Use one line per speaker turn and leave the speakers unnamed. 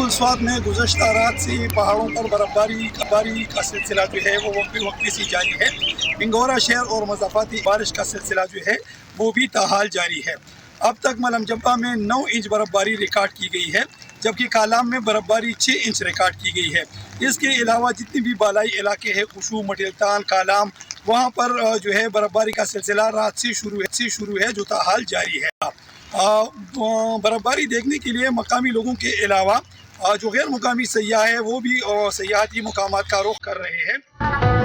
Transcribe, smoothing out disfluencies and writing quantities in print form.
स्वात में गुज़श्ता रात से पहाड़ों पर बर्फबारी का सिलसिला जो है वो वक्ती सी जारी है। पिंगोरा शहर और मज़ाफ़ाती बारिश का सिलसिला जो है वो भी ताहाल जारी है। अब तक मलम जब्बा में 9 इंच बर्फबारी रिकॉर्ड की गई है, जबकि कालाम में बर्फबारी 6 इंच रिकॉर्ड की गई है। इसके अलावा जितनी भी बालाई इलाके हैं, कुशू, मटिलतान, कालाम, वहाँ पर जो है बर्फबारी का सिलसिला रात से शुरू है जो ताहाल जारी है। बर्फबारी देखने के लिए मकामी लोगों के अलावा जो गैर मुकामी सयाह है वो भी सयाहती मकामात का रुख कर रहे हैं।